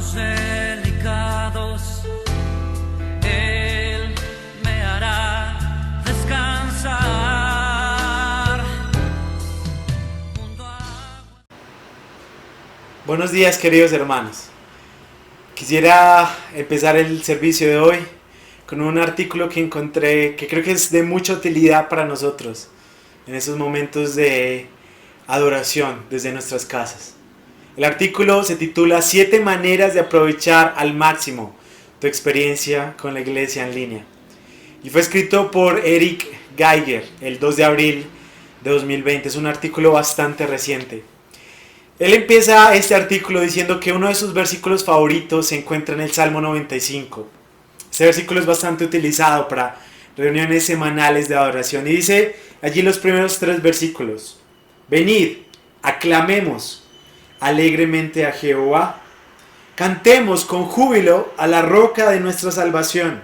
pasos delicados, Él me hará descansar junto a... Buenos días, queridos hermanos. Quisiera empezar el servicio de hoy con un artículo que encontré que creo que es de mucha utilidad para nosotros en esos momentos de adoración desde nuestras casas. El artículo se titula 7 maneras de aprovechar al máximo tu experiencia con la iglesia en línea, y fue escrito por Eric Geiger el 2 de abril de 2020. Es un artículo bastante reciente. Él empieza este artículo diciendo que uno de sus versículos favoritos se encuentra en el Salmo 95. Este versículo es bastante utilizado para reuniones semanales de adoración y dice allí los primeros 3 versículos: venid, aclamemos alegremente a Jehová, cantemos con júbilo a la roca de nuestra salvación,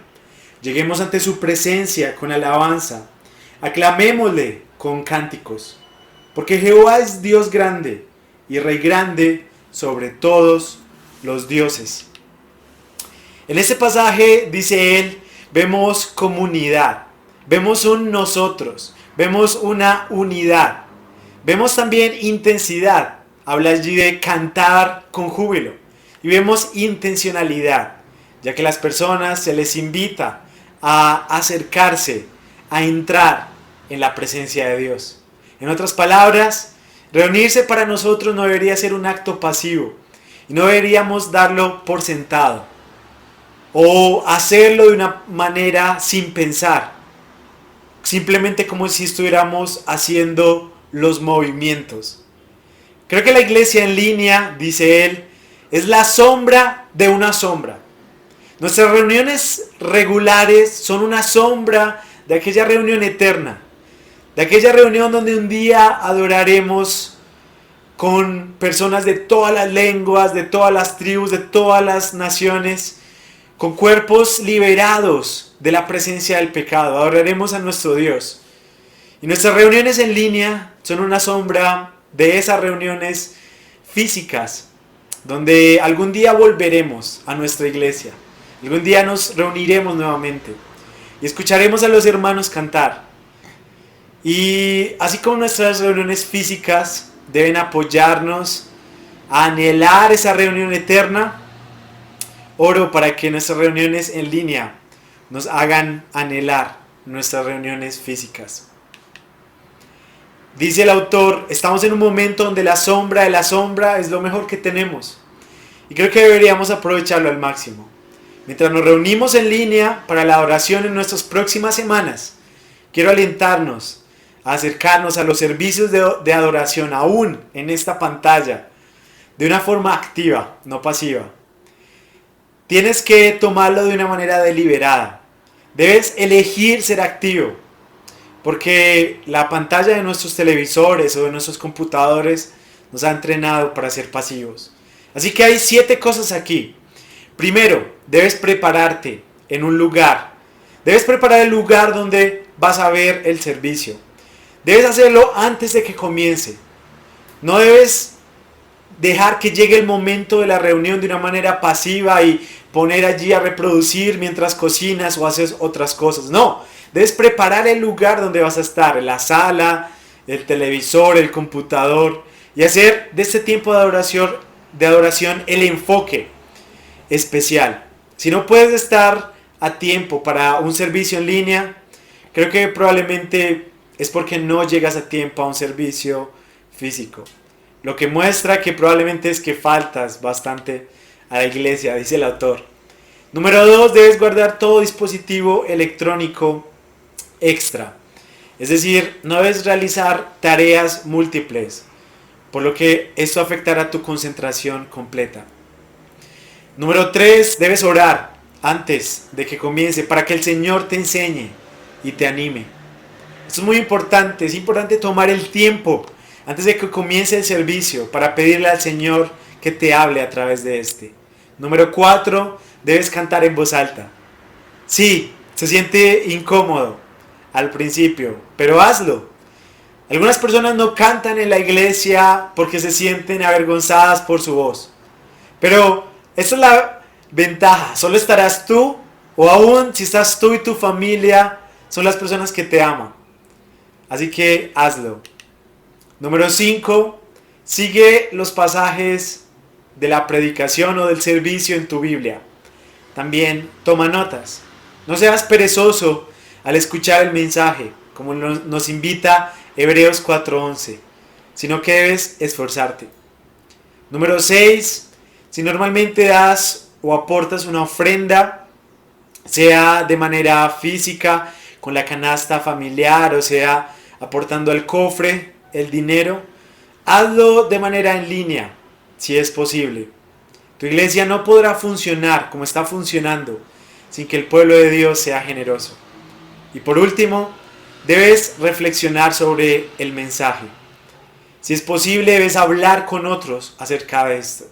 lleguemos ante su presencia con alabanza, aclamémosle con cánticos, porque Jehová es Dios grande y Rey grande sobre todos los dioses. En este pasaje, dice él, vemos comunidad, vemos un nosotros, vemos una unidad, vemos también intensidad. Habla allí de cantar con júbilo, y vemos intencionalidad, ya que las personas se les invita a acercarse, a entrar en la presencia de Dios. En otras palabras, reunirse para nosotros no debería ser un acto pasivo, y no deberíamos darlo por sentado, o hacerlo de una manera sin pensar, simplemente como si estuviéramos haciendo los movimientos. Creo que la iglesia en línea, dice él, es la sombra de una sombra. Nuestras reuniones regulares son una sombra de aquella reunión eterna, de aquella reunión donde un día adoraremos con personas de todas las lenguas, de todas las tribus, de todas las naciones, con cuerpos liberados de la presencia del pecado. Adoraremos a nuestro Dios. Y nuestras reuniones en línea son una sombra de esas reuniones físicas, donde algún día volveremos a nuestra iglesia, algún día nos reuniremos nuevamente y escucharemos a los hermanos cantar. Y así como nuestras reuniones físicas deben apoyarnos a anhelar esa reunión eterna, oro para que nuestras reuniones en línea nos hagan anhelar nuestras reuniones físicas. Dice el autor, estamos en un momento donde la sombra de la sombra es lo mejor que tenemos, y creo que deberíamos aprovecharlo al máximo. Mientras nos reunimos en línea para la adoración en nuestras próximas semanas, quiero alentarnos a acercarnos a los servicios de adoración aún en esta pantalla, de una forma activa, no pasiva. Tienes que tomarlo de una manera deliberada. Debes elegir ser activo, porque la pantalla de nuestros televisores o de nuestros computadores nos ha entrenado para ser pasivos. Así que hay 7 cosas aquí. Primero, debes prepararte en un lugar. Debes preparar el lugar donde vas a ver el servicio. Debes hacerlo antes de que comience. No debes dejar que llegue el momento de la reunión de una manera pasiva y poner allí a reproducir mientras cocinas o haces otras cosas. No, debes preparar el lugar donde vas a estar, la sala, el televisor, el computador, y hacer de este tiempo de adoración el enfoque especial. Si no puedes estar a tiempo para un servicio en línea, creo que probablemente es porque no llegas a tiempo a un servicio físico. Lo que muestra que probablemente es que faltas bastante a la iglesia, dice el autor. Número 2, debes guardar todo dispositivo electrónico extra. Es decir, no debes realizar tareas múltiples, por lo que esto afectará tu concentración completa. Número 3, debes orar antes de que comience para que el Señor te enseñe y te anime. Esto es muy importante, es importante tomar el tiempo antes de que comience el servicio para pedirle al Señor que te hable a través de este. Número 4, debes cantar en voz alta. Sí, se siente incómodo al principio, pero hazlo. Algunas personas no cantan en la iglesia porque se sienten avergonzadas por su voz. Pero Esta es la ventaja. Solo estarás tú, o aún si estás tú y tu familia, son las personas que te aman. Así que hazlo. Número 5. Sigue los pasajes de la predicación o del servicio en tu Biblia. También toma notas. No seas perezoso al escuchar el mensaje, como nos invita Hebreos 4:11, sino que debes esforzarte. Número 6. Si normalmente das o aportas una ofrenda, sea de manera física, con la canasta familiar, o sea, aportando al cofre el dinero, hazlo de manera en línea, si es posible. Tu iglesia no podrá funcionar como está funcionando sin que el pueblo de Dios sea generoso. Y por último, debes reflexionar sobre el mensaje. Si es posible, debes hablar con otros acerca de esto.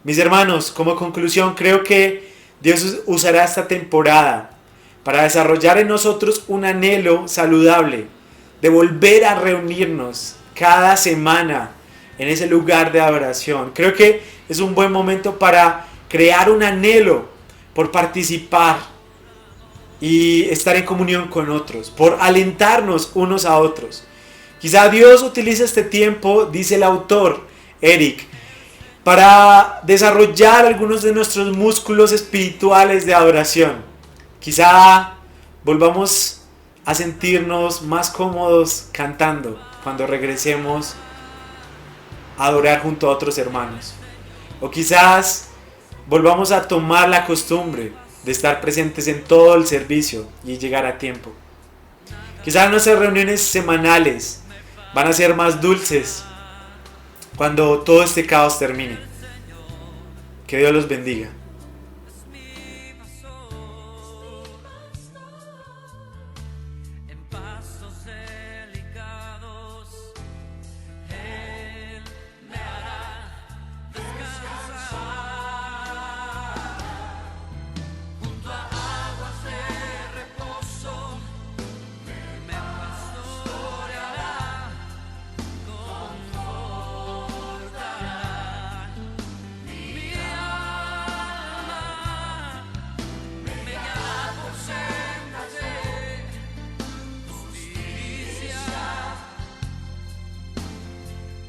Mis hermanos, como conclusión, creo que Dios usará esta temporada para desarrollar en nosotros un anhelo saludable de volver a reunirnos cada semana en ese lugar de adoración. Creo que es un buen momento para crear un anhelo por participar y estar en comunión con otros, por alentarnos unos a otros. Quizá Dios utilice este tiempo, dice el autor Eric, para desarrollar algunos de nuestros músculos espirituales de adoración. Quizá volvamos a sentirnos más cómodos cantando cuando regresemos a adorar junto a otros hermanos. O quizás volvamos a tomar la costumbre de estar presentes en todo el servicio y llegar a tiempo. Quizás nuestras reuniones semanales van a ser más dulces cuando todo este caos termine. Que Dios los bendiga. En pasos delicados, Él me hará descansar junto a aguas de reposo, me pastoreará, confortará mi alma, me guiará por sendas de justicia,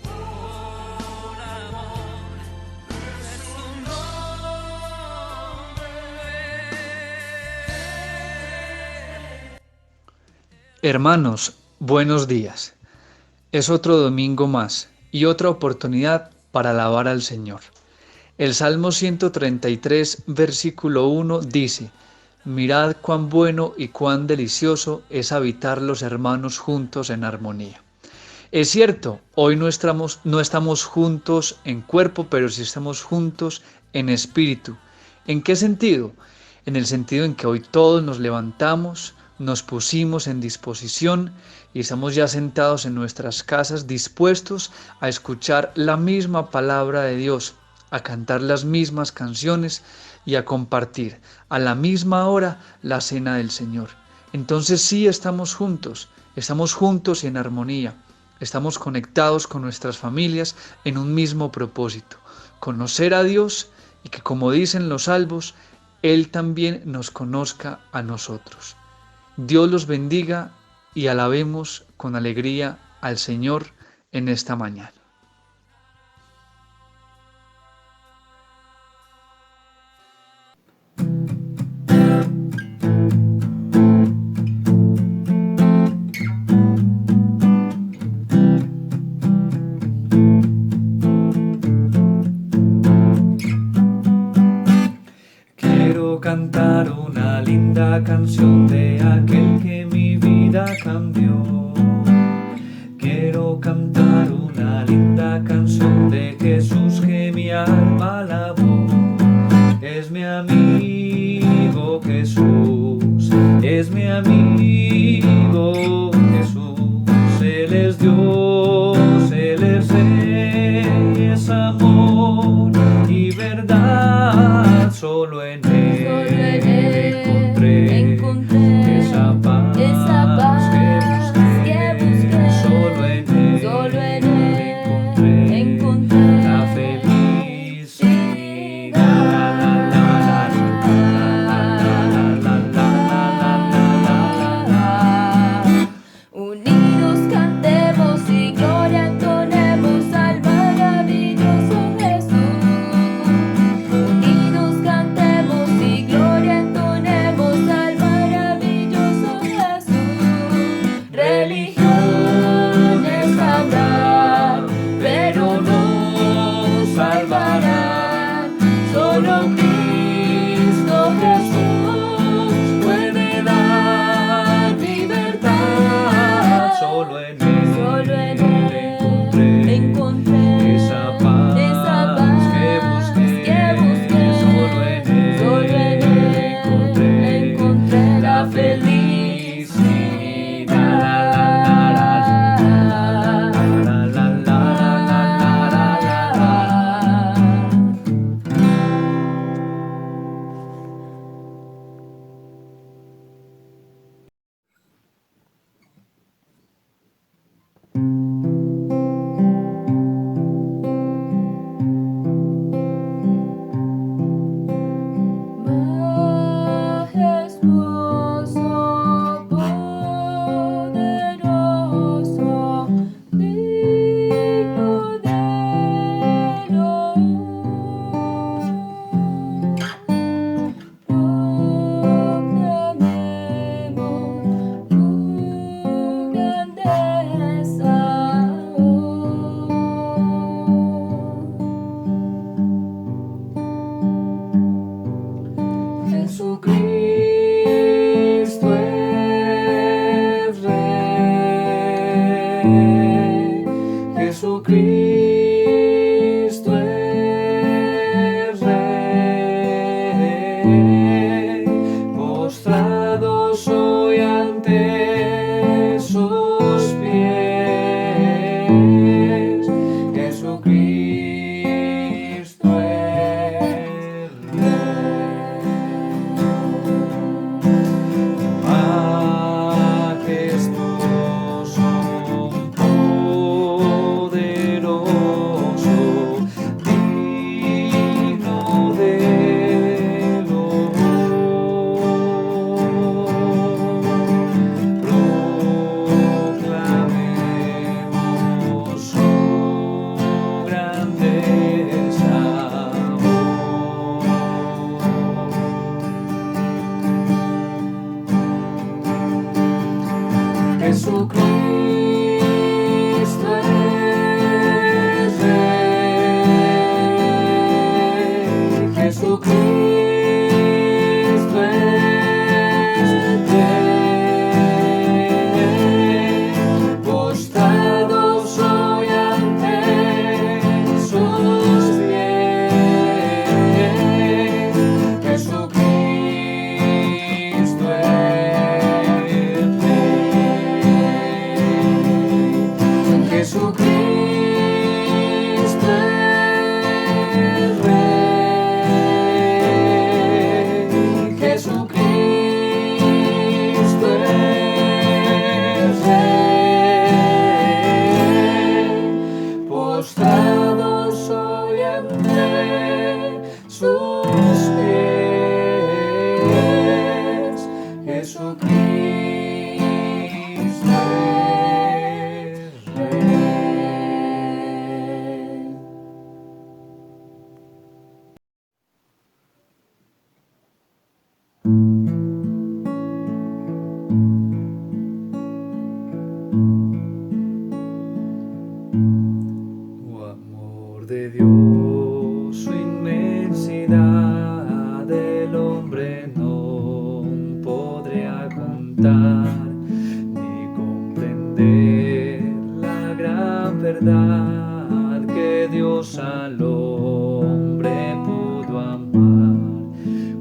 por amor de su nombre. Hermanos, buenos días. Es otro domingo más y otra oportunidad para alabar al Señor. El Salmo 133, versículo 1 dice: Mirad cuán bueno y cuán delicioso es habitar los hermanos juntos en armonía. Es cierto, hoy no estamos juntos en cuerpo, pero sí estamos juntos en espíritu. ¿En qué sentido? En el sentido en que hoy todos nos levantamos, nos pusimos en disposición y estamos ya sentados en nuestras casas dispuestos a escuchar la misma palabra de Dios, a cantar las mismas canciones y a compartir a la misma hora la cena del Señor. Entonces sí estamos juntos y en armonía, estamos conectados con nuestras familias en un mismo propósito, conocer a Dios y que, como dicen los salmos, Él también nos conozca a nosotros. Dios los bendiga y alabemos con alegría al Señor en esta mañana. Quiero cantar una linda canción de aquel que mi vida cambió. Quiero cantar una linda canción de Jesús que mi alma alabó. Es mi amigo Jesús, es mi amigo Jesús. Él es Dios, Él es Rey, es amor y verdad. Solo en Él encontré esa paz que busqué. Solo en Él encontré la felicidad. Dios, su inmensidad, el hombre no podría contar ni comprender la gran verdad que Dios al hombre pudo amar.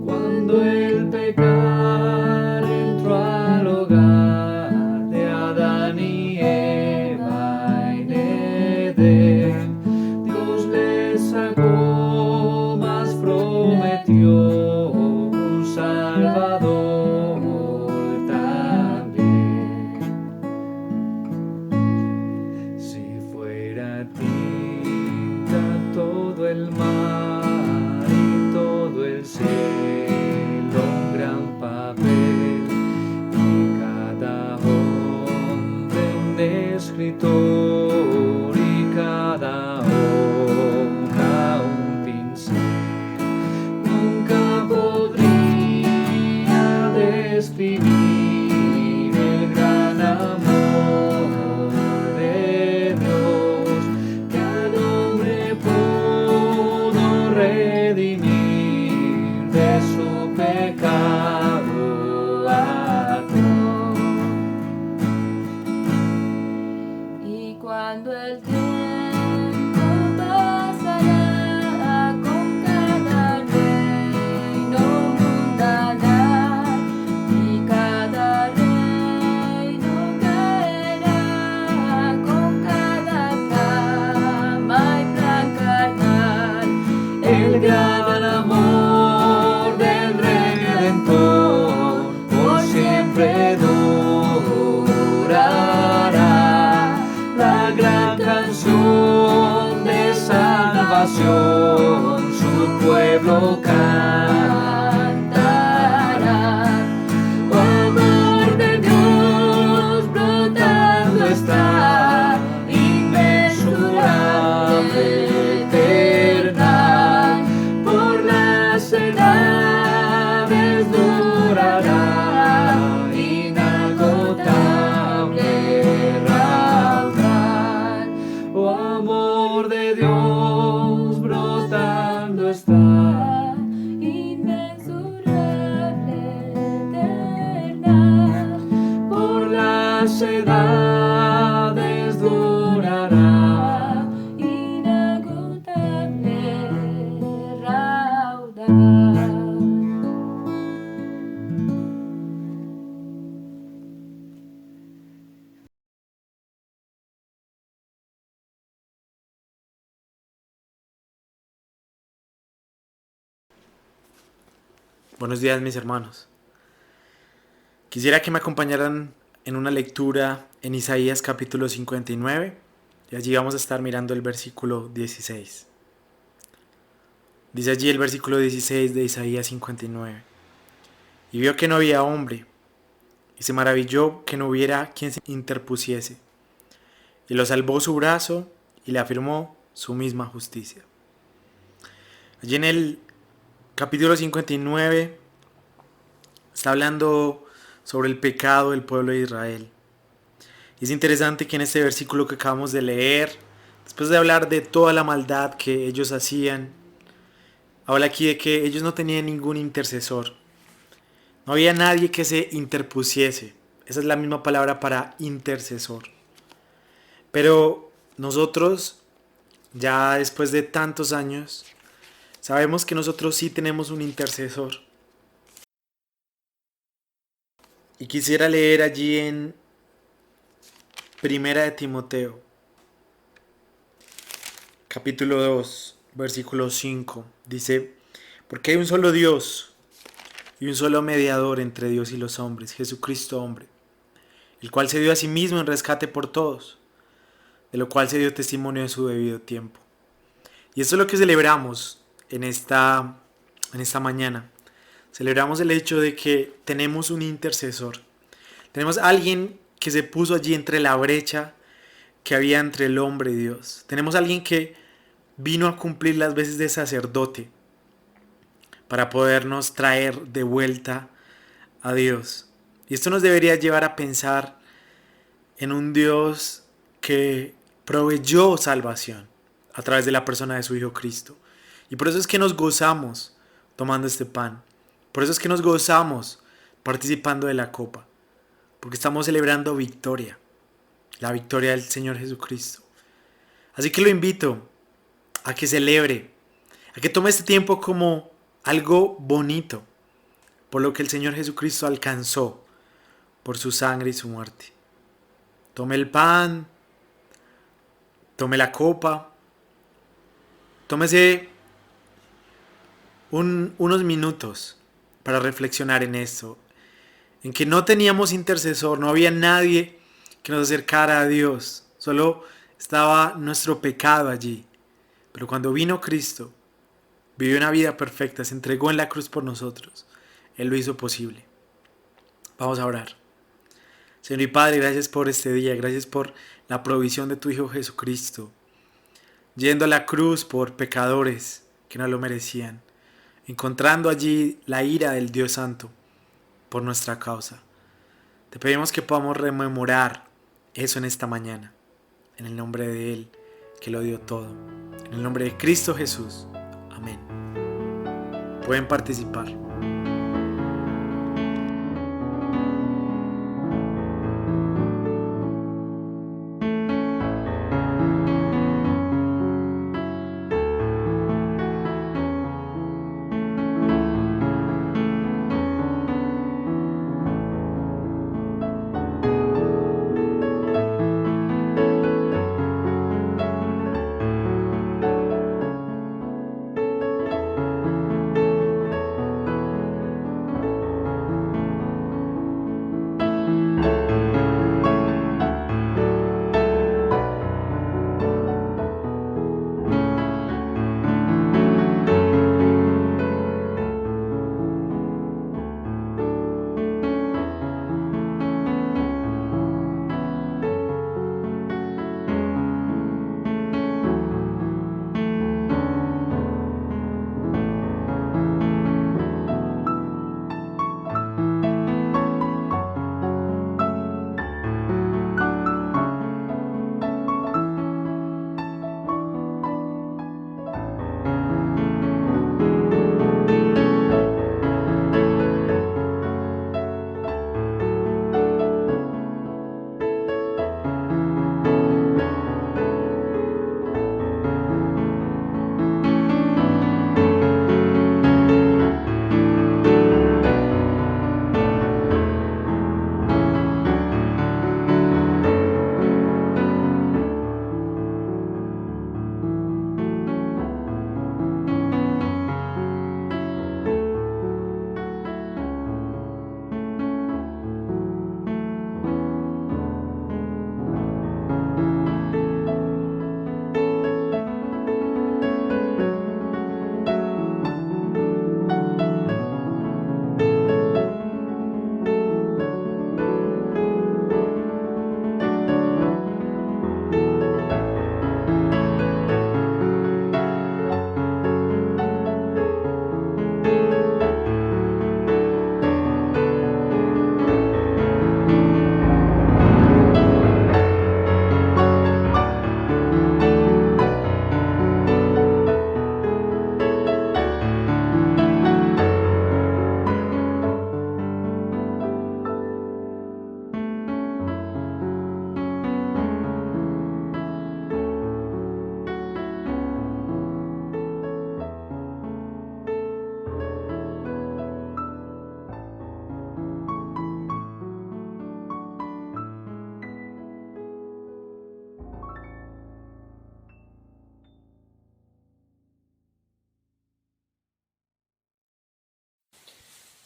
Cuando el pecado entró al hogar de Adán y Eva en Edén, Dios les sacó, mas prometió un Salvador también. Si fuera tinta todo el mar y todo el cielo un gran papel, y cada hombre un escritor y cada hoja un pincel, nunca podría describir el gran amor de Dios que al hombre pudo redimir de su pecado atroz. Y cuando el tiempo pasará con cada reino mundanal y cada reino caerá con cada cama y plan carnal, El gran amor del Redentor por siempre durará. La gran canción de salvación su pueblo cantará. Oh, amor de Dios brotando está, inmensurable, eternal, por las edades durará, inagotable raudal. Oh, amor de Dios brotando está, inmensurable, eternal, por las edades durará. inagotable raudal. Buenos días, mis hermanos. Quisiera que me acompañaran en una lectura en Isaías capítulo 59 y allí vamos a estar mirando el versículo 16. Dice allí el versículo 16 de Isaías 59. Y vio que no había hombre y se maravilló que no hubiera quien se interpusiese. Y lo salvó su brazo y le afirmó su misma justicia. Allí en el capítulo 59 está hablando sobre el pecado del pueblo de Israel. Y es interesante que en este versículo que acabamos de leer, después de hablar de toda la maldad que ellos hacían, habla aquí de que ellos no tenían ningún intercesor. No había nadie que se interpusiese. Esa es la misma palabra para intercesor. Pero nosotros, ya después de tantos años, sabemos que nosotros sí tenemos un intercesor. Y quisiera leer allí en Primera de Timoteo, capítulo 2, versículo 5. Dice, porque hay un solo Dios y un solo mediador entre Dios y los hombres, Jesucristo hombre, el cual se dio a sí mismo en rescate por todos, de lo cual se dio testimonio en su debido tiempo. Y esto es lo que celebramos en esta mañana. Celebramos el hecho de que tenemos un intercesor. Tenemos a alguien que se puso allí entre la brecha que había entre el hombre y Dios. Tenemos a alguien que vino a cumplir las veces de sacerdote para podernos traer de vuelta a Dios. Y esto nos debería llevar a pensar en un Dios que proveyó salvación. a través de la persona de su Hijo Cristo. Y por eso es que nos gozamos tomando este pan. Por eso es que nos gozamos participando de la copa. Porque estamos celebrando victoria. La victoria del Señor Jesucristo. Así que lo invito a que celebre, a que tome este tiempo como algo bonito, por lo que el Señor Jesucristo alcanzó por su sangre y su muerte. Tome el pan, tome la copa, tómese unos minutos para reflexionar en esto, en que no teníamos intercesor, no había nadie que nos acercara a Dios, solo estaba nuestro pecado allí. Pero cuando vino Cristo, vivió una vida perfecta, se entregó en la cruz por nosotros. Él lo hizo posible. Vamos a orar. Señor y Padre, gracias por este día, gracias por la provisión de tu Hijo Jesucristo, yendo a la cruz por pecadores que no lo merecían, encontrando allí la ira del Dios Santo por nuestra causa. Te pedimos que podamos rememorar eso en esta mañana, en el nombre de Él, que lo dio todo, en el nombre de Cristo Jesús. Amén. Pueden participar.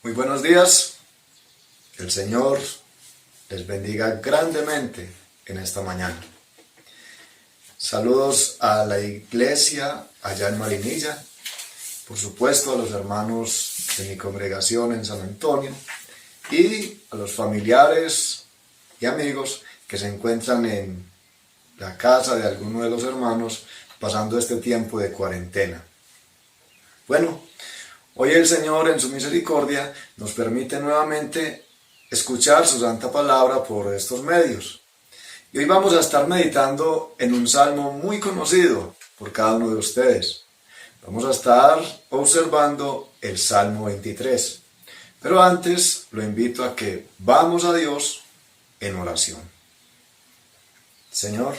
Muy buenos días, que el Señor les bendiga grandemente en esta mañana. Saludos a la iglesia allá en Marinilla, por supuesto a los hermanos de mi congregación en San Antonio y a los familiares y amigos que se encuentran en la casa de alguno de los hermanos pasando este tiempo de cuarentena. Bueno, hoy el Señor en su misericordia nos permite nuevamente escuchar su santa palabra por estos medios. Y hoy vamos a estar meditando en un salmo muy conocido por cada uno de ustedes. Vamos a estar observando el Salmo 23. Pero antes lo invito a que vamos a Dios en oración. Señor,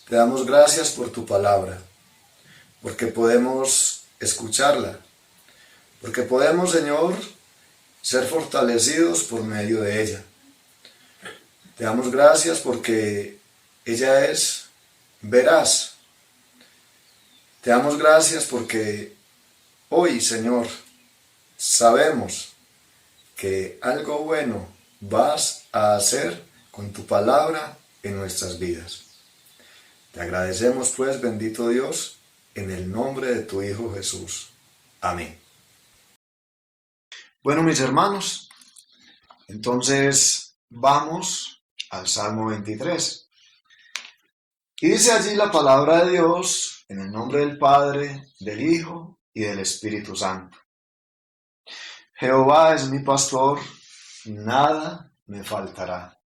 te damos gracias por tu palabra, porque podemos escucharla, porque podemos, Señor, ser fortalecidos por medio de ella. Te damos gracias porque ella es veraz. Te damos gracias porque hoy, Señor, sabemos que algo bueno vas a hacer con tu palabra en nuestras vidas. Te agradecemos pues, bendito Dios, en el nombre de tu Hijo Jesús. Amén. Bueno, mis hermanos, entonces vamos al Salmo 23. Y dice allí la palabra de Dios en el nombre del Padre, del Hijo y del Espíritu Santo. Jehová es mi pastor, nada me faltará.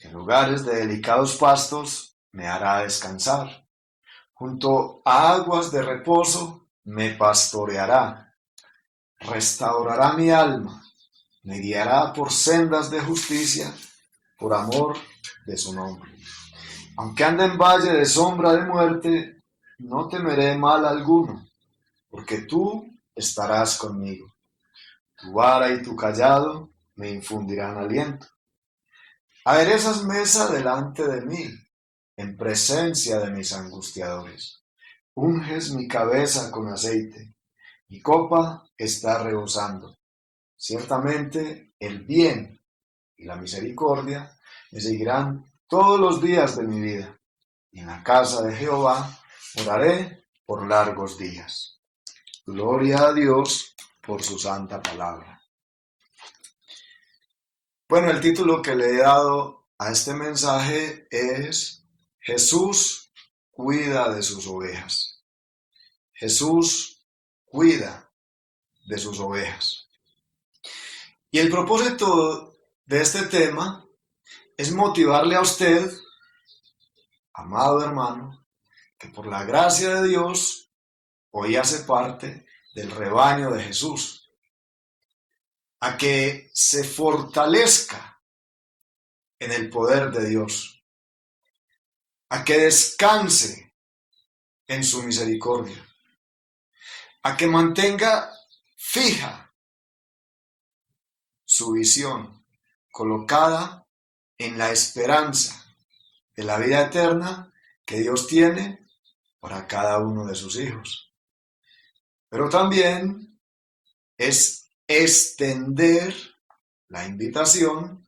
En lugares de delicados pastos me hará descansar. Junto a aguas de reposo me pastoreará. Restaurará mi alma, me guiará por sendas de justicia, por amor de su nombre. Aunque ande en valle de sombra de muerte, no temeré mal alguno, porque tú estarás conmigo. Tu vara y tu cayado me infundirán aliento. Aderezas mesa delante de mí, en presencia de mis angustiadores. Unges mi cabeza con aceite, mi copa está rebosando. Ciertamente el bien y la misericordia me seguirán todos los días de mi vida, y en la casa de Jehová moraré por largos días. Gloria a Dios por su santa palabra. Bueno, el título que le he dado a este mensaje es Jesús cuida de sus ovejas. Jesús cuida de sus ovejas. Y el propósito de este tema es motivarle a usted, amado hermano, que por la gracia de Dios hoy hace parte del rebaño de Jesús, a que se fortalezca en el poder de Dios, a que descanse en su misericordia, a que mantenga fija su visión colocada en la esperanza de la vida eterna que Dios tiene para cada uno de sus hijos. Pero también es extender la invitación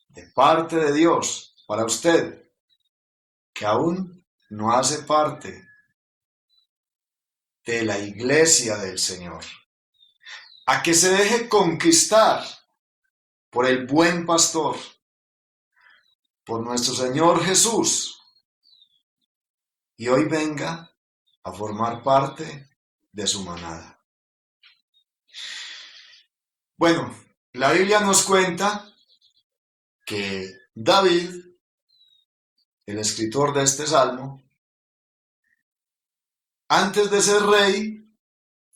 de parte de Dios para usted, que aún no hace parte de la iglesia del Señor, a que se deje conquistar por el buen pastor, por nuestro Señor Jesús, y hoy venga a formar parte de su manada. Bueno, la Biblia nos cuenta que David, el escritor de este salmo, antes de ser rey,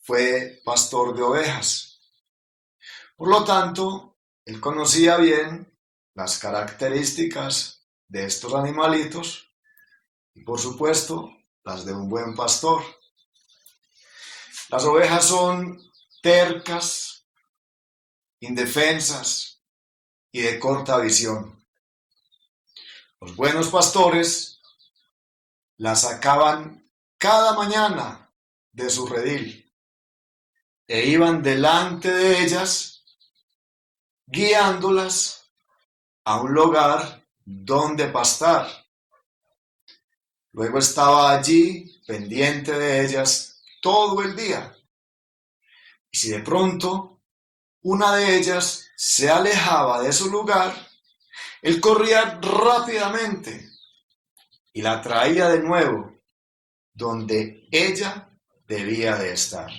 fue pastor de ovejas. Por lo tanto, él conocía bien las características de estos animalitos y, por supuesto, las de un buen pastor. Las ovejas son tercas, indefensas y de corta visión. Los buenos pastores las sacaban cada mañana de su redil e iban delante de ellas, guiándolas a un lugar donde pastar. Luego estaba allí pendiente de ellas todo el día. Y si de pronto una de ellas se alejaba de su lugar, él corría rápidamente y la traía de nuevo donde ella debía de estar.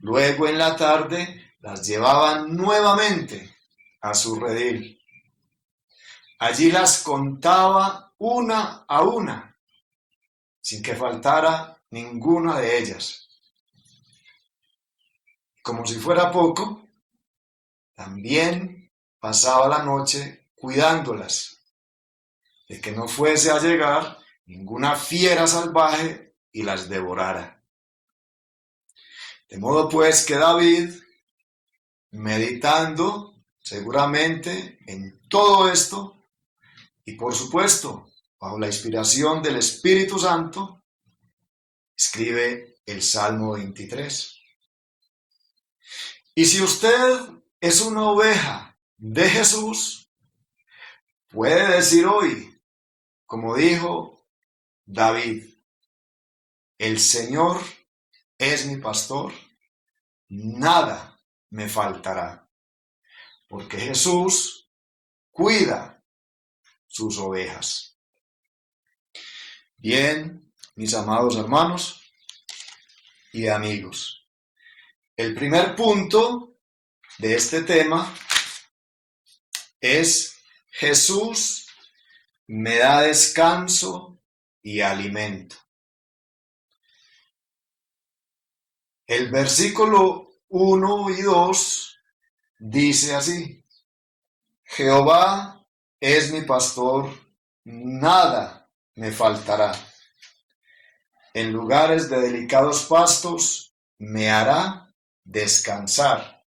Luego en la tarde las llevaban nuevamente a su redil. Allí las contaba una a una sin que faltara ninguna de ellas. Como si fuera poco, también pasaba la noche cuidándolas, de que no fuese a llegar ninguna fiera salvaje y las devorara. De modo pues que David, meditando seguramente en todo esto, y por supuesto bajo la inspiración del Espíritu Santo, escribe el Salmo 23. Y si usted es una oveja de Jesús, puede decir hoy, como dijo David, el Señor es mi pastor, nada me faltará, porque Jesús cuida sus ovejas. Bien, mis amados hermanos y amigos, el primer punto de este tema es: Jesús me da descanso y alimento. El versículo 1 y 2 dice así: Jehová es mi pastor, nada me faltará. En lugares de delicados pastos me hará descansar.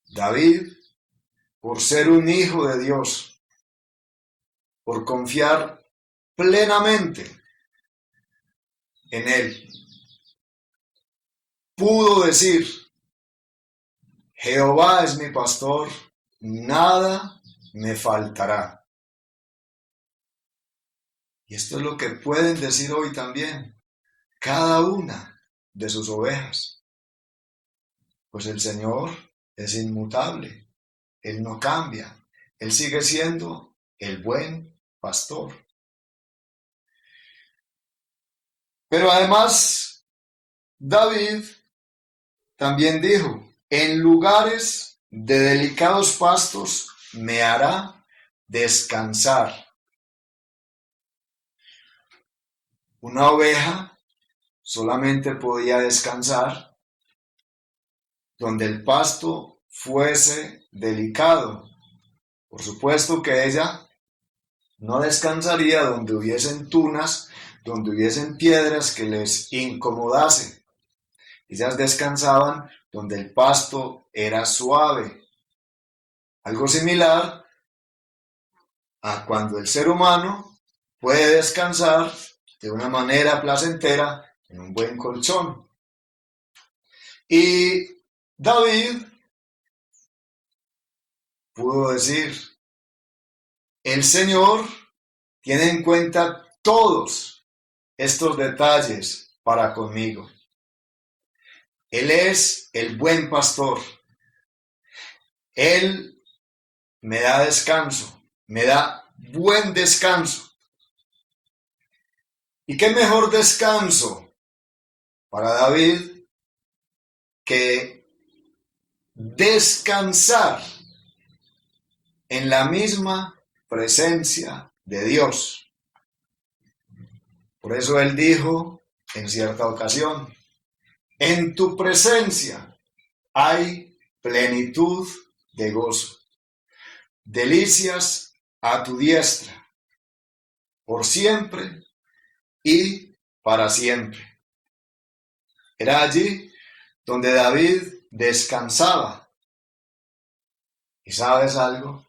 David, por ser un hijo de Dios, por confiar plenamente en Él, pudo decir: Jehová es mi pastor, nada me faltará. Y esto es lo que pueden decir hoy también cada una de sus ovejas. Pues el Señor es inmutable, Él no cambia, Él sigue siendo el buen pastor. Pero además, David también dijo: en lugares de delicados pastos me hará descansar. Una oveja solamente podía descansar donde el pasto fuese delicado. Por supuesto que ella no descansaría donde hubiesen tunas, donde hubiesen piedras que les incomodase. Ellas descansaban donde el pasto era suave. Algo similar a cuando el ser humano puede descansar de una manera placentera en un buen colchón. Y David pudo decir: el Señor tiene en cuenta todos estos detalles para conmigo. Él es el buen pastor. Él me da descanso, me da buen descanso. ¿Y qué mejor descanso para David que descansar en la misma presencia de Dios? Por eso él dijo en cierta ocasión: en tu presencia hay plenitud de gozo, delicias a tu diestra, por siempre y para siempre. Era allí donde David descansaba. ¿Y sabes algo?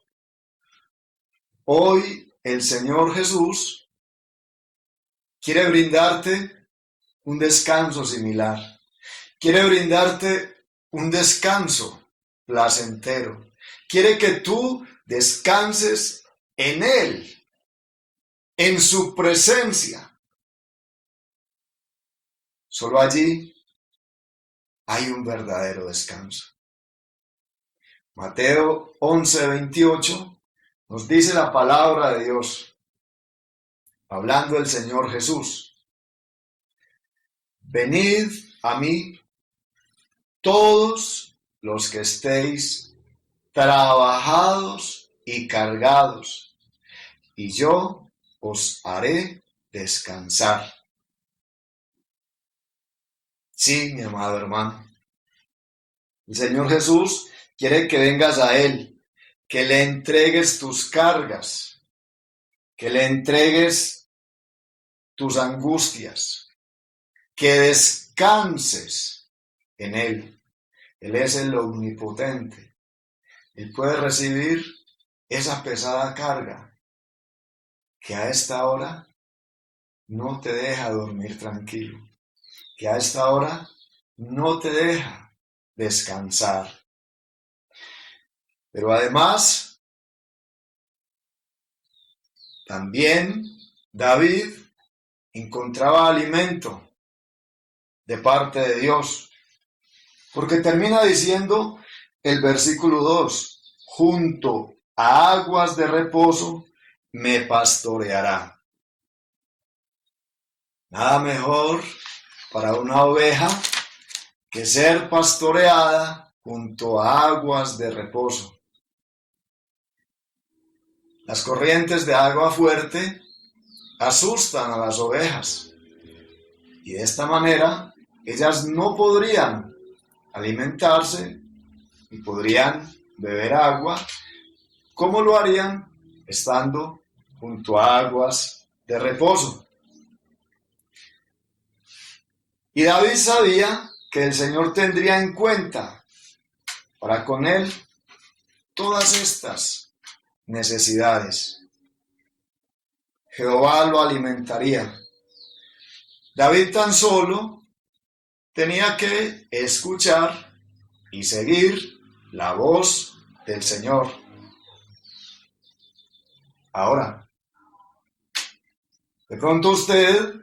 Hoy el Señor Jesús quiere brindarte un descanso similar. Quiere brindarte un descanso placentero. Quiere que tú descanses en Él, en su presencia. Solo allí hay un verdadero descanso. Mateo 11:28 nos dice la palabra de Dios, hablando el Señor Jesús: venid a mí todos los que estéis trabajados y cargados, y yo os haré descansar. Sí, mi amado hermano. El Señor Jesús quiere que vengas a Él, que le entregues tus cargas, que le entregues tus angustias, que descanses en Él. Él es el omnipotente. Él puede recibir esa pesada carga que a esta hora no te deja dormir tranquilo, que a esta hora no te deja descansar. Pero además, también David encontraba alimento de parte de Dios, porque termina diciendo el versículo 2, junto a aguas de reposo me pastoreará. Nada mejor para una oveja que ser pastoreada junto a aguas de reposo. Las corrientes de agua fuerte asustan a las ovejas y de esta manera ellas no podrían alimentarse y podrían beber agua como lo harían estando junto a aguas de reposo. Y David sabía que el Señor tendría en cuenta para con él todas estas necesidades. Jehová lo alimentaría. David tan solo tenía que escuchar y seguir la voz del Señor. Ahora, de pronto usted,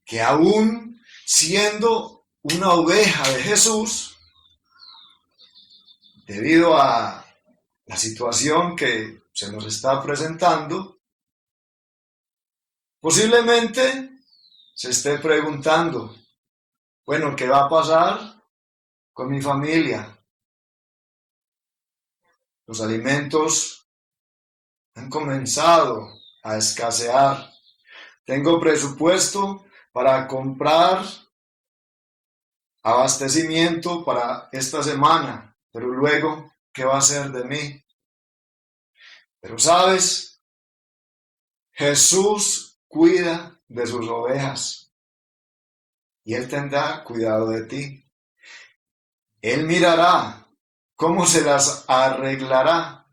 que aún siendo una oveja de Jesús, debido a la situación que se nos está presentando, posiblemente se esté preguntando, bueno, ¿qué va a pasar con mi familia? Los alimentos han comenzado a escasear. Tengo presupuesto para comprar abastecimiento para esta semana, pero luego, ¿qué va a ser de mí? Pero sabes, Jesús cuida de sus ovejas y Él tendrá cuidado de ti. Él mirará cómo se las arreglará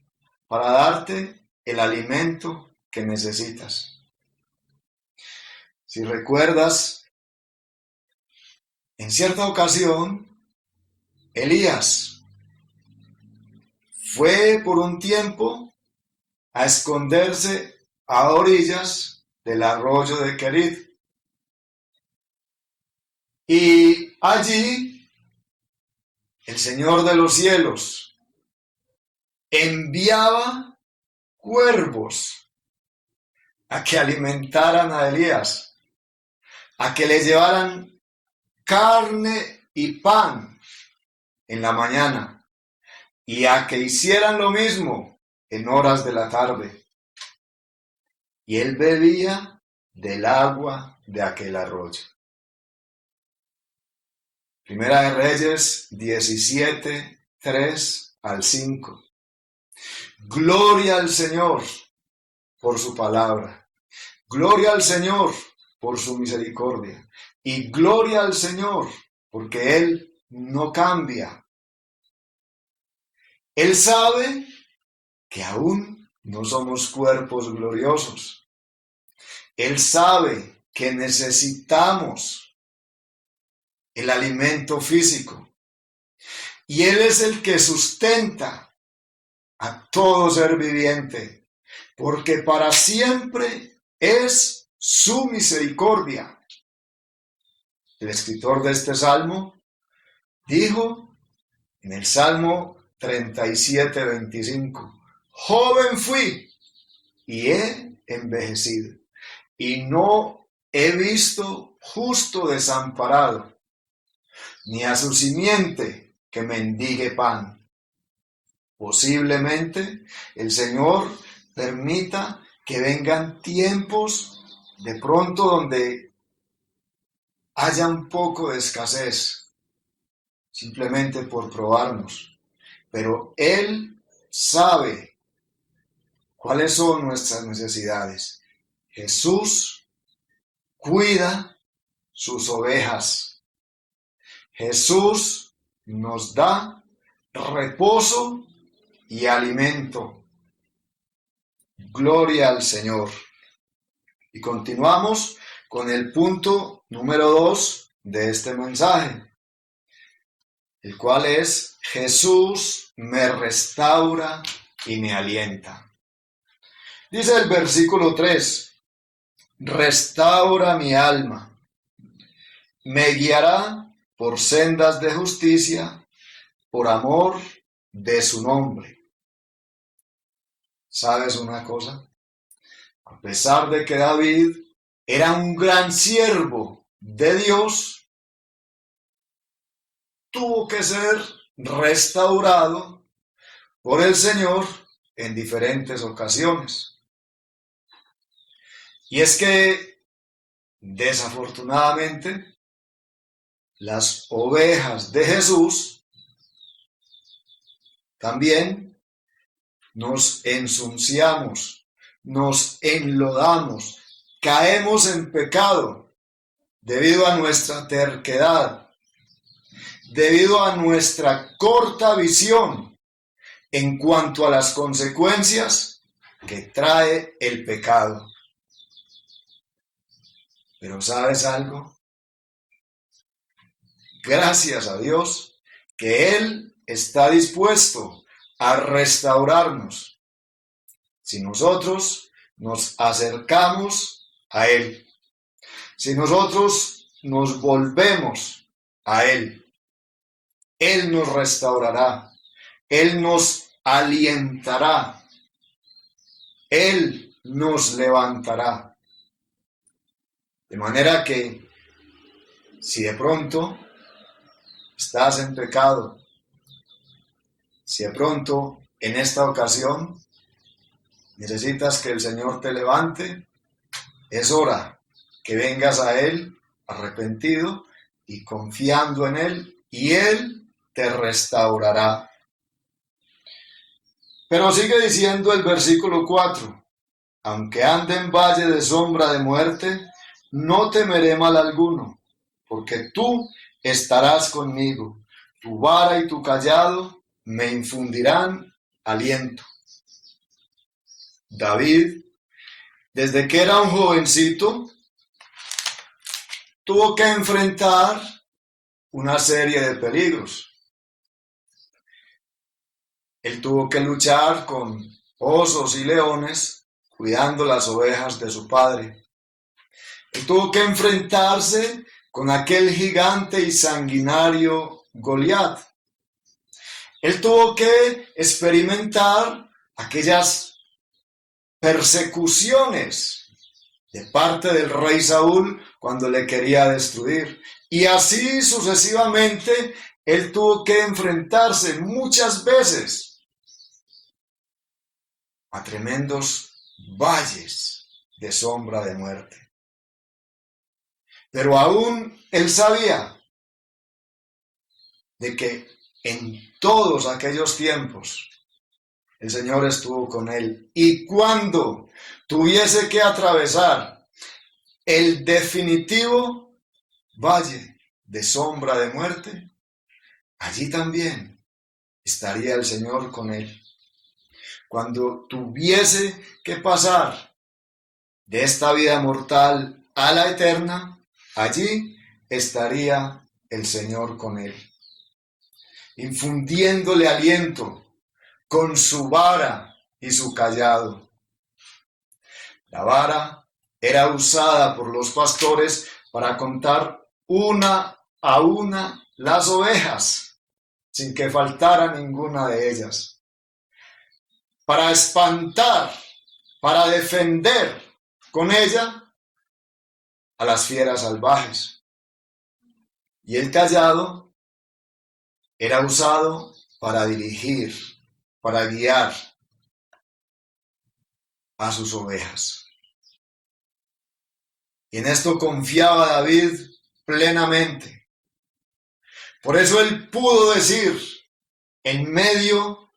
para darte el alimento que necesitas. Si recuerdas, en cierta ocasión, Elías fue por un tiempo a esconderse a orillas del arroyo de Querit. Y allí el Señor de los cielos enviaba cuervos a que alimentaran a Elías, a que le llevaran carne y pan en la mañana y a que hicieran lo mismo en horas de la tarde. Y él bebía del agua de aquel arroyo. Primera de Reyes 17, 3 al 5. Gloria al Señor por su palabra. Gloria al Señor por su misericordia. Y gloria al Señor porque Él no cambia. Él sabe que aún no somos cuerpos gloriosos. Él sabe que necesitamos el alimento físico. Y Él es el que sustenta a todo ser viviente, porque para siempre es su misericordia. El escritor de este salmo dijo en el Salmo 37, 25, joven fui y he envejecido, y no he visto justo desamparado, ni a su simiente que mendigue pan. Posiblemente el Señor permita que vengan tiempos de pronto donde haya un poco de escasez, simplemente por probarnos. Pero Él sabe cuáles son nuestras necesidades. Jesús cuida sus ovejas. Jesús nos da reposo y alimento. Gloria al Señor. Y continuamos con el punto número 2 de este mensaje, el cual es: Jesús me restaura y me alienta. Dice el versículo 3, restaura mi alma, me guiará por sendas de justicia, por amor de su nombre. ¿Sabes una cosa? A pesar de que David era un gran siervo de Dios, tuvo que ser restaurado por el Señor en diferentes ocasiones. Y es que, desafortunadamente, las ovejas de Jesús también nos ensuciamos, nos enlodamos, caemos en pecado debido a nuestra terquedad, debido a nuestra corta visión en cuanto a las consecuencias que trae el pecado. Pero ¿sabes algo? Gracias a Dios que Él está dispuesto a restaurarnos si nosotros nos acercamos a Él, si nosotros nos volvemos a Él. Él nos restaurará, Él nos alientará, Él nos levantará. De manera que, si de pronto estás en pecado, si de pronto en esta ocasión necesitas que el Señor te levante, es hora que vengas a Él arrepentido y confiando en Él, y Él te restaurará. Pero sigue diciendo el versículo 4, aunque ande en valle de sombra de muerte, no temeré mal alguno, porque tú estarás conmigo, tu vara y tu cayado me infundirán aliento. David, desde que era un jovencito, tuvo que enfrentar una serie de peligros. Él tuvo que luchar con osos y leones, cuidando las ovejas de su padre. Él tuvo que enfrentarse con aquel gigante y sanguinario Goliat. Él tuvo que experimentar aquellas persecuciones de parte del rey Saúl cuando le quería destruir. Y así sucesivamente, él tuvo que enfrentarse muchas veces a tremendos valles de sombra de muerte. Pero aún él sabía de que en todos aquellos tiempos el Señor estuvo con él. Y cuando tuviese que atravesar el definitivo valle de sombra de muerte, allí también estaría el Señor con él. Cuando tuviese que pasar de esta vida mortal a la eterna, allí estaría el Señor con él, infundiéndole aliento con su vara y su cayado. La vara era usada por los pastores para contar una a una las ovejas, sin que faltara ninguna de ellas, para espantar, para defender con ella a las fieras salvajes. Y el cayado era usado para dirigir, para guiar a sus ovejas. Y en esto confiaba David plenamente. Por eso él pudo decir en medio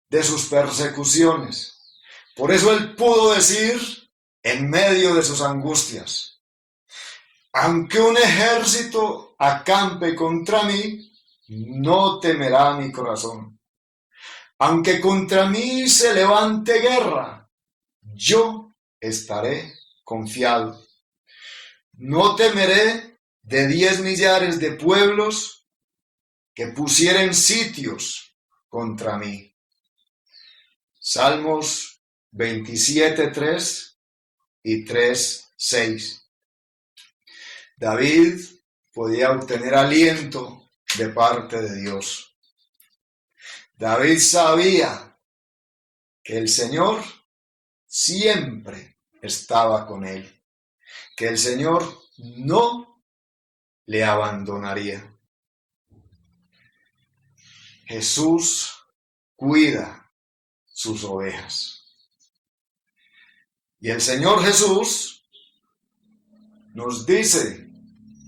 de sus persecuciones, por eso él pudo decir en medio de sus angustias: aunque un ejército acampe contra mí, no temerá mi corazón. Aunque contra mí se levante guerra, yo estaré confiado. No temeré de 10 millares de pueblos que pusieren sitios contra mí. Salmos 27:3 y 3:6. David podía obtener aliento de parte de Dios. David sabía que el Señor siempre estaba con él, que el Señor no le abandonaría. Jesús cuida sus ovejas. Y el Señor Jesús nos dice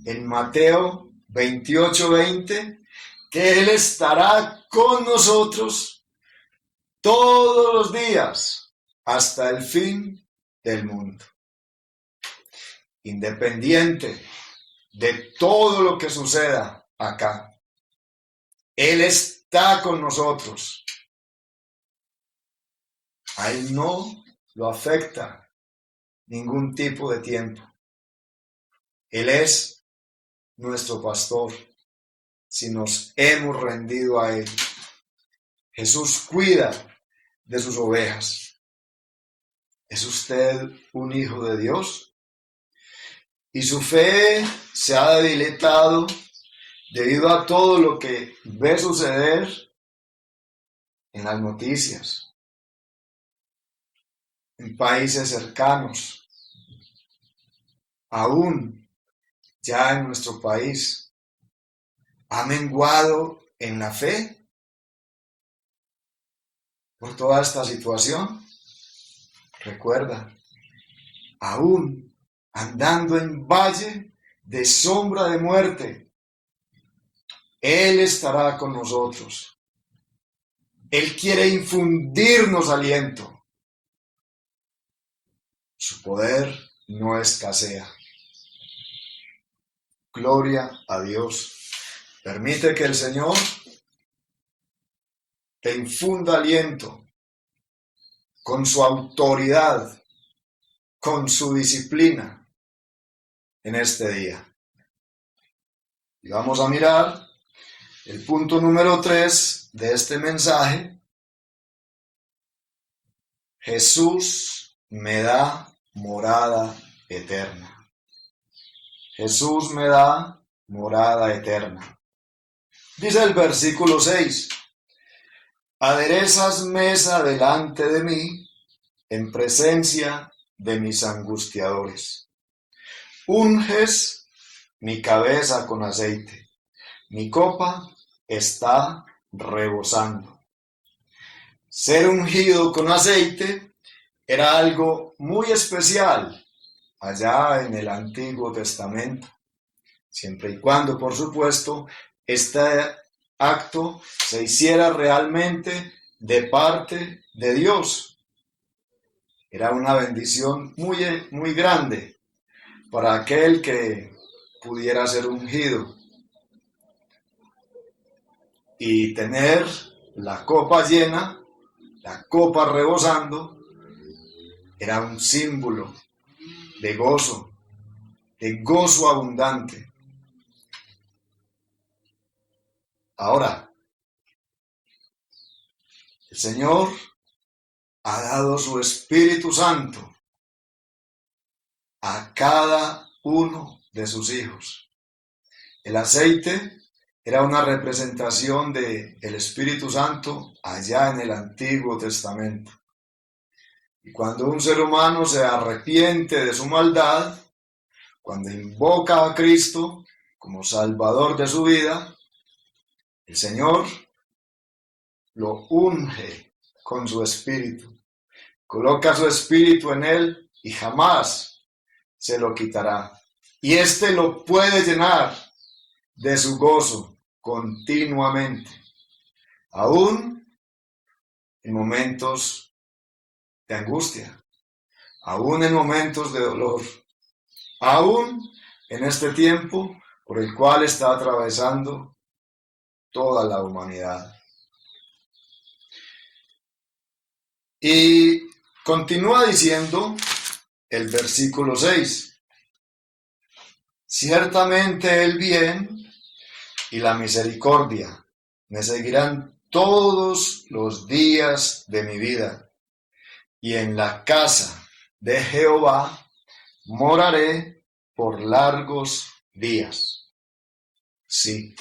en Mateo 28:20 que Él estará con nosotros todos los días hasta el fin del mundo. Independiente de todo lo que suceda acá, Él está con nosotros. A Él no lo afecta ningún tipo de tiempo. Él es nuestro pastor si nos hemos rendido a Él. Jesús cuida de sus ovejas. ¿Es usted un hijo de Dios? Y su fe se ha debilitado debido a todo lo que ve suceder en las noticias, en países cercanos, aún ya en nuestro país. ¿Ha menguado en la fe por toda esta situación? Recuerda, aún andando en valle de sombra de muerte, Él estará con nosotros. Él quiere infundirnos aliento. Su poder no escasea. Gloria a Dios. Permite que el Señor te infunda aliento con su autoridad, con su disciplina en este día. Y vamos a mirar el punto número 3 de este mensaje. Jesús me da morada eterna. Jesús me da morada eterna. Dice el versículo 6: aderezas mesa delante de mí en presencia de mis angustiadores. Unges mi cabeza con aceite. Mi copa está rebosando. Ser ungido con aceite era algo muy especial allá en el Antiguo Testamento, siempre y cuando, por supuesto, este acto se hiciera realmente de parte de Dios. Era una bendición muy grande para aquel que pudiera ser ungido y tener la copa llena, la copa rebosando. Era un símbolo de gozo abundante. Ahora, el Señor ha dado su Espíritu Santo a cada uno de sus hijos. El aceite era una representación del Espíritu Santo allá en el Antiguo Testamento. Y cuando un ser humano se arrepiente de su maldad, cuando invoca a Cristo como Salvador de su vida, el Señor lo unge con su Espíritu, coloca su Espíritu en él y jamás se lo quitará. Y éste lo puede llenar de su gozo continuamente, aún en momentos de angustia, aún en momentos de dolor, aún en este tiempo por el cual está atravesando toda la humanidad. Y continúa diciendo el versículo 6. Ciertamente el bien y la misericordia me seguirán todos los días de mi vida, y en la casa de Jehová moraré por largos días. Sí.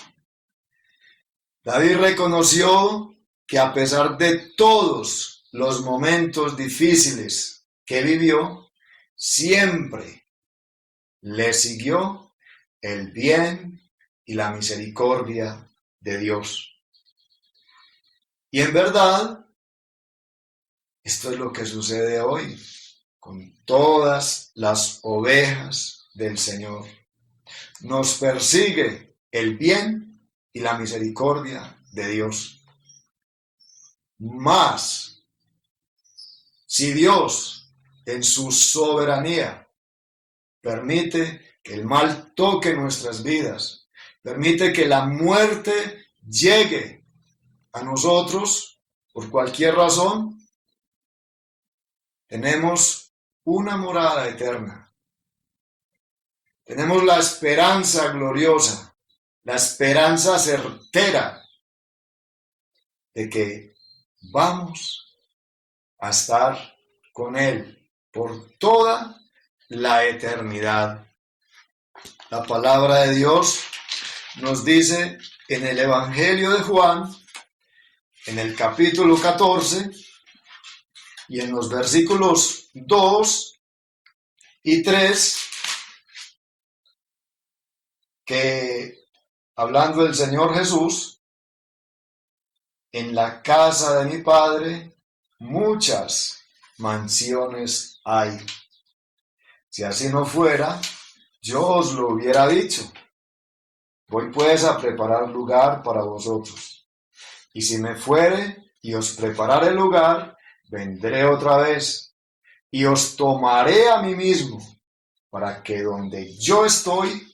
David reconoció que a pesar de todos los momentos difíciles que vivió, siempre le siguió el bien y la misericordia de Dios. Y en verdad, esto es lo que sucede hoy con todas las ovejas del Señor. Nos persigue el bien y la misericordia de Dios. Mas, si Dios en su soberanía permite que el mal toque nuestras vidas, permite que la muerte llegue a nosotros por cualquier razón, tenemos una morada eterna. Tenemos la esperanza gloriosa, la esperanza certera de que vamos a estar con Él por toda la eternidad. La palabra de Dios nos dice en el Evangelio de Juan, en el capítulo 14, y en los versículos 2 y 3, que hablando del Señor Jesús, en la casa de mi Padre muchas mansiones hay. Si así no fuera, yo os lo hubiera dicho. Voy pues a preparar lugar para vosotros. Y si me fuere y os preparare lugar, vendré otra vez y os tomaré a mí mismo, para que donde yo estoy,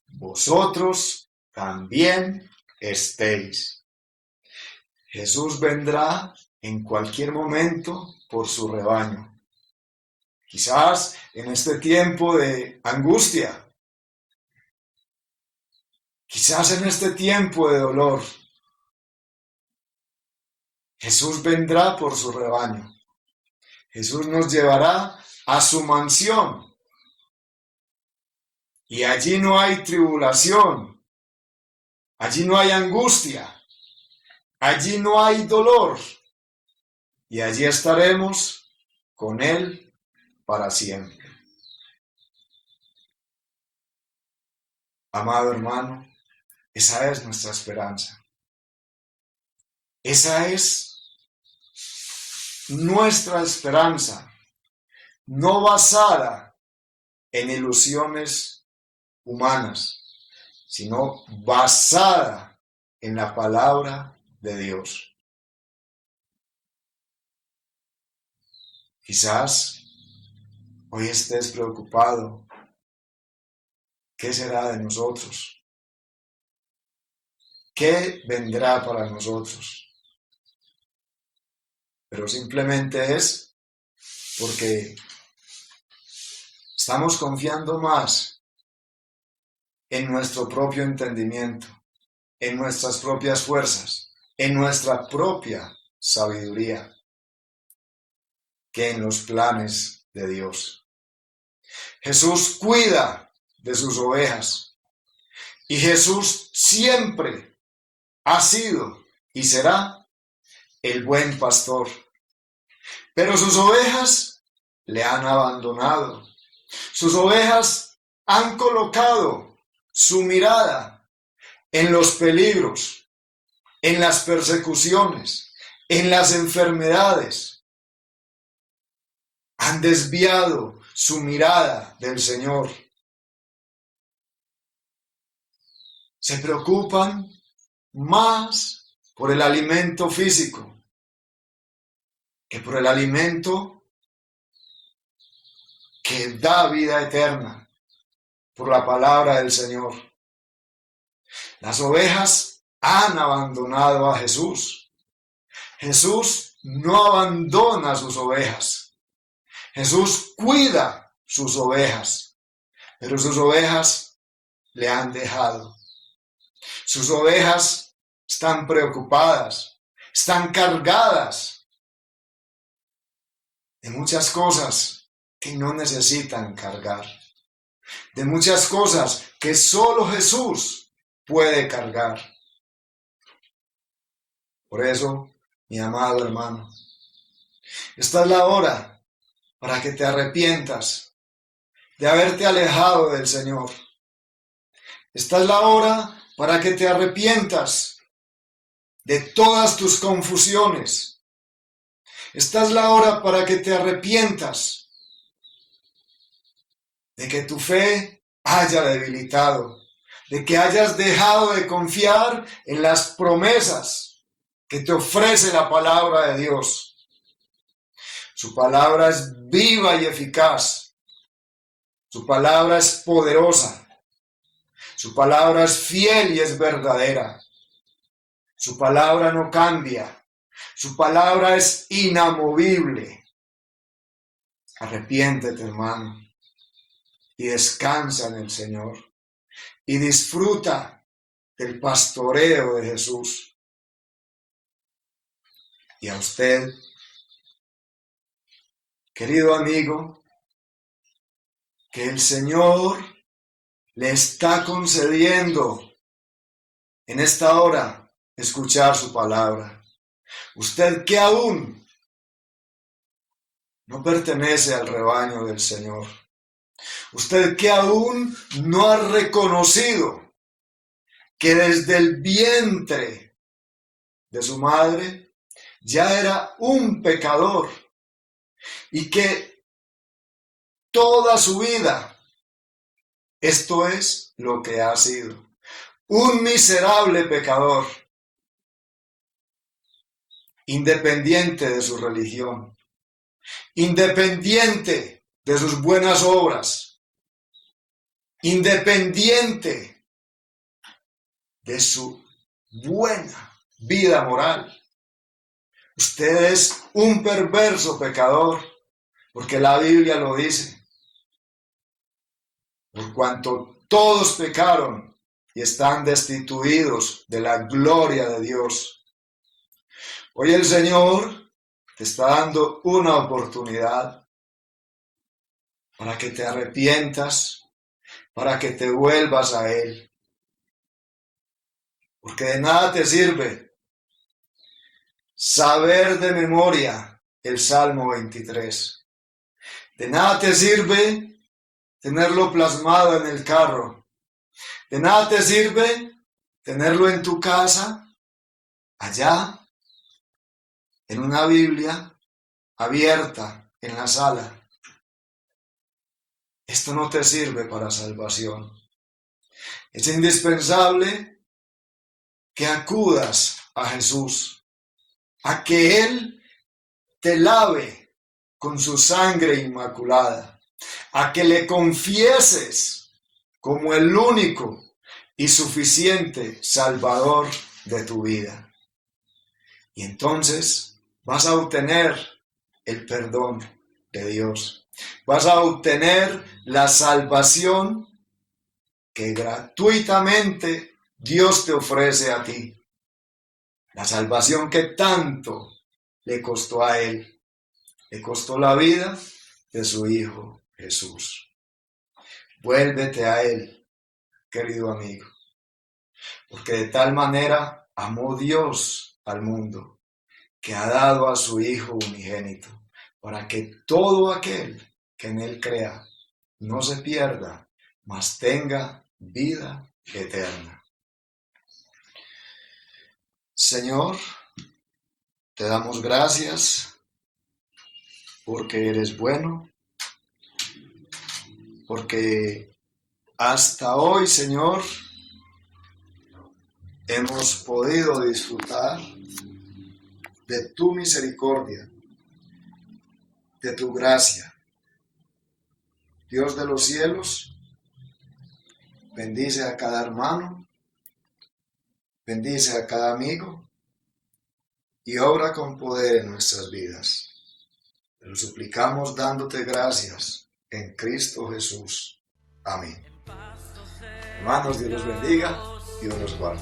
vosotros también estéis. Jesús vendrá en cualquier momento por su rebaño. Quizás en este tiempo de angustia, quizás en este tiempo de dolor, Jesús vendrá por su rebaño. Jesús nos llevará a su mansión. Y allí no hay tribulación, allí no hay angustia, allí no hay dolor. Y allí estaremos con Él para siempre. Amado hermano, esa es nuestra esperanza. Esa es nuestra esperanza, no basada en ilusiones humanas, sino basada en la palabra de Dios. Quizás hoy estés preocupado. ¿Qué será de nosotros? ¿Qué vendrá para nosotros? Pero simplemente es porque estamos confiando más en nuestro propio entendimiento, en nuestras propias fuerzas, en nuestra propia sabiduría, que en los planes de Dios. Jesús cuida de sus ovejas y Jesús siempre ha sido y será el buen pastor. Pero sus ovejas le han abandonado. Sus ovejas han colocado su mirada en los peligros, en las persecuciones, en las enfermedades. Han desviado su mirada del Señor. Se preocupan más por el alimento físico que por el alimento que da vida eterna, por la palabra del Señor. Las ovejas han abandonado a Jesús. Jesús no abandona a sus ovejas. Jesús cuida sus ovejas, pero sus ovejas le han dejado. Sus ovejas están preocupadas, están cargadas de muchas cosas que no necesitan cargar, de muchas cosas que solo Jesús puede cargar. Por eso, mi amado hermano, esta es la hora para que te arrepientas de haberte alejado del Señor. Esta es la hora para que te arrepientas de todas tus confusiones. Esta es la hora para que te arrepientas de que tu fe haya debilitado, de que hayas dejado de confiar en las promesas que te ofrece la palabra de Dios. Su palabra es viva y eficaz. Su palabra es poderosa. Su palabra es fiel y es verdadera. Su palabra no cambia. Su palabra es inamovible. Arrepiéntete, hermano, y descansa en el Señor. Y disfruta del pastoreo de Jesús. Y a usted, querido amigo, que el Señor le está concediendo en esta hora escuchar su palabra. Usted que aún no pertenece al rebaño del Señor. Usted que aún no ha reconocido que desde el vientre de su madre ya era un pecador y que toda su vida esto es lo que ha sido, un miserable pecador, independiente de su religión, independiente de sus buenas obras, independiente de su buena vida moral. Usted es un perverso pecador, porque la Biblia lo dice. Por cuanto todos pecaron y están destituidos de la gloria de Dios. Hoy el Señor te está dando una oportunidad para que te arrepientas, para que te vuelvas a Él. Porque de nada te sirve saber de memoria el Salmo 23. De nada te sirve tenerlo plasmado en el carro. De nada te sirve tenerlo en tu casa, allá, en una Biblia abierta en la sala. Esto no te sirve para salvación. Es indispensable que acudas a Jesús, a que Él te lave con su sangre inmaculada, a que le confieses como el único y suficiente Salvador de tu vida. Y entonces vas a obtener el perdón de Dios. Vas a obtener la salvación que gratuitamente Dios te ofrece a ti. La salvación que tanto le costó a Él. Le costó la vida de su Hijo Jesús. Vuélvete a Él, querido amigo, porque de tal manera amó Dios al mundo, que ha dado a su Hijo unigénito, para que todo aquel que en Él crea no se pierda, mas tenga vida eterna. Señor, te damos gracias porque eres bueno, porque hasta hoy, Señor, hemos podido disfrutar de tu misericordia, de tu gracia. Dios de los cielos, bendice a cada hermano, bendice a cada amigo y obra con poder en nuestras vidas. Te lo suplicamos dándote gracias en Cristo Jesús. Amén. Hermanos, Dios los bendiga, Dios los guarde.